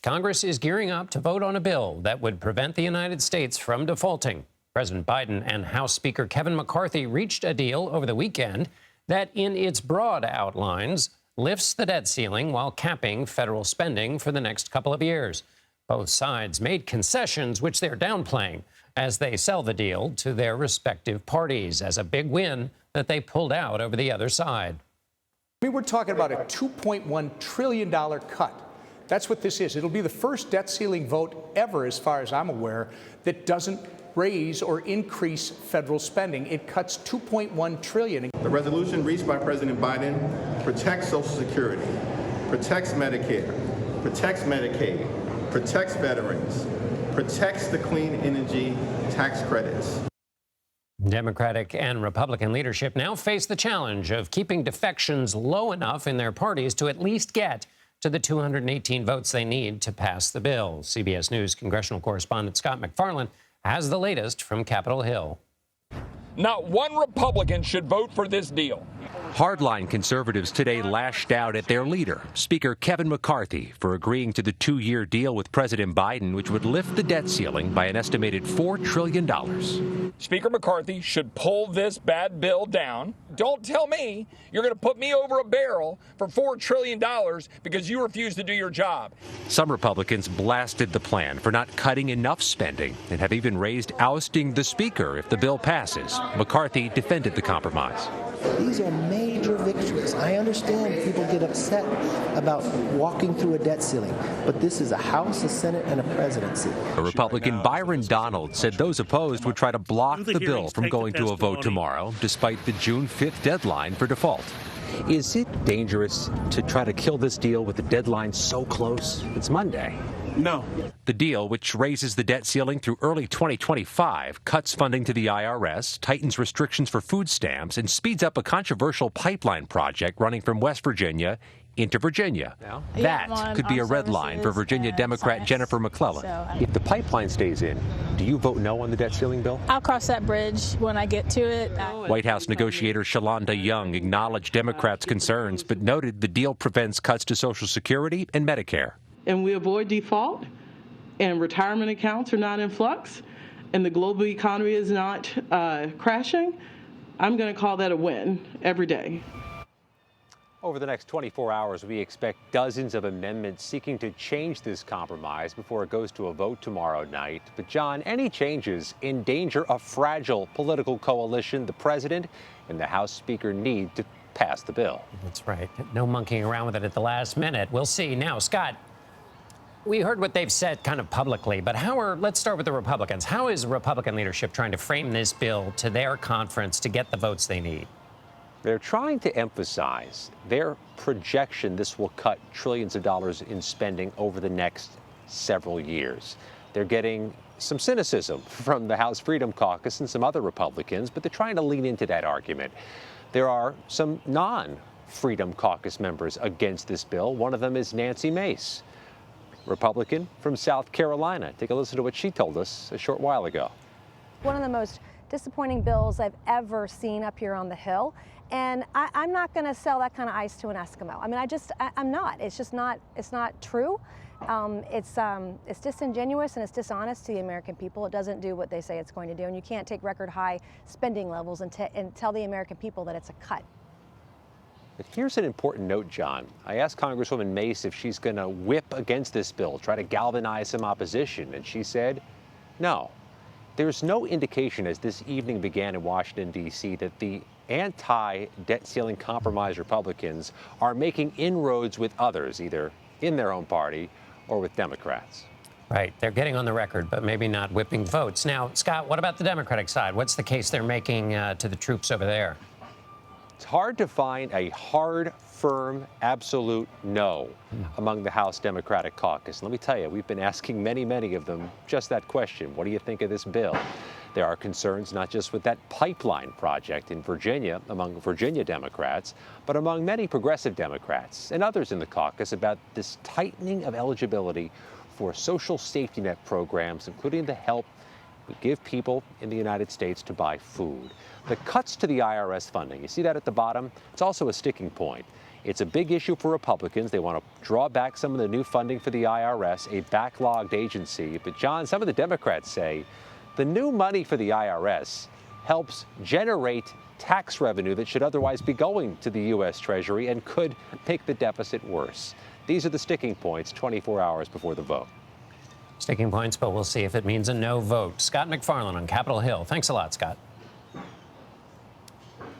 Congress is gearing up to vote on a bill that would prevent the United States from defaulting. President Biden and House Speaker Kevin McCarthy reached a deal over the weekend that, in its broad outlines, lifts the debt ceiling while capping federal spending for the next couple of years. Both sides made concessions, which they're downplaying, as they sell the deal to their respective parties as a big win that they pulled out over the other side. I mean, we're talking about a $2.1 trillion cut. That's what this is. It'll be the first debt ceiling vote ever, as far as I'm aware, that doesn't raise or increase federal spending. It cuts $2.1 trillion. The resolution reached by President Biden protects Social Security, protects Medicare, protects Medicaid, protects veterans, protects the clean energy tax credits. Democratic and Republican leadership now face the challenge of keeping defections low enough in their parties to at least get to the 218 votes they need to pass the bill. CBS News congressional correspondent Scott MacFarlane has the latest from Capitol Hill. Not one Republican should vote for this deal. Hardline conservatives today lashed out at their leader, Speaker Kevin McCarthy, for agreeing to the 2-year deal with President Biden, which would lift the debt ceiling by an estimated $4 trillion. Speaker McCarthy should pull this bad bill down. Don't tell me you're going to put me over a barrel for $4 trillion because you refuse to do your job. Some Republicans blasted the plan for not cutting enough spending and have even raised ousting the speaker if the bill passes. McCarthy defended the compromise. These are major victories. I understand people get upset about walking through a debt ceiling, but this is a House, a Senate, and a presidency. A Republican, Byron Donald, said those opposed would try to block the bill from going to a vote tomorrow, despite the June 5th deadline for default. Is it dangerous to try to kill this deal with the deadline so close? It's Monday. No. The deal, which raises the debt ceiling through early 2025, cuts funding to the IRS, tightens restrictions for food stamps, and speeds up a controversial pipeline project running from West Virginia into Virginia. That could be a red line for Virginia Democrat Jennifer McClellan. If the pipeline stays in, do you vote no on the debt ceiling bill? I'll cross that bridge when I get to it. White House negotiator Shalonda Young acknowledged Democrats' concerns, but noted the deal prevents cuts to Social Security and Medicare. And we avoid default, and retirement accounts are not in flux, and the global economy is not crashing, I'm going to call that a win every day. Over the next 24 hours, we expect dozens of amendments seeking to change this compromise before it goes to a vote tomorrow night. But, John, any changes endanger a fragile political coalition the president and the House Speaker need to pass the bill. That's right. No monkeying around with it at the last minute. We'll see. Now, Scott, we heard what they've said kind of publicly, but let's start with the Republicans. How is Republican leadership trying to frame this bill to their conference to get the votes they need? They're trying to emphasize their projection this will cut trillions of dollars in spending over the next several years. They're getting some cynicism from the House Freedom Caucus and some other Republicans, but they're trying to lean into that argument. There are some non-Freedom Caucus members against this bill. One of them is Nancy Mace, Republican from South Carolina. Take a listen to what she told us a short while ago. One of the most disappointing bills I've ever seen up here on the Hill. And I'm not going to sell that kind of ice to an Eskimo. I mean, I'm not. It's just not, it's not true. It's disingenuous and it's dishonest to the American people. It doesn't do what they say it's going to do. And you can't take record high spending levels and tell the American people that it's a cut. But here's an important note, John. I asked Congresswoman Mace if she's going to whip against this bill, try to galvanize some opposition, and she said no. There's no indication as this evening began in Washington, D.C., that the anti-debt ceiling compromise Republicans are making inroads with others, either in their own party or with Democrats. Right. They're getting on the record, but maybe not whipping votes. Now, Scott, what about the Democratic side? What's the case they're making to the troops over there? It's hard to find a hard, firm, absolute no among the House Democratic caucus. Let me tell you, we've been asking many of them just that question. What do you think of this bill? There are concerns not just with that pipeline project in Virginia among Virginia Democrats, but among many progressive Democrats and others in the caucus about this tightening of eligibility for social safety net programs, including the help we give people in the United States to buy food. The cuts to the IRS funding, you see that at the bottom? It's also a sticking point. It's a big issue for Republicans. They want to draw back some of the new funding for the IRS, a backlogged agency. But, John, some of the Democrats say the new money for the IRS helps generate tax revenue that should otherwise be going to the U.S. Treasury and could make the deficit worse. These are the sticking points 24 hours before the vote. Sticking points, but we'll see if it means a no vote. Scott MacFarlane on Capitol Hill. Thanks a lot, Scott.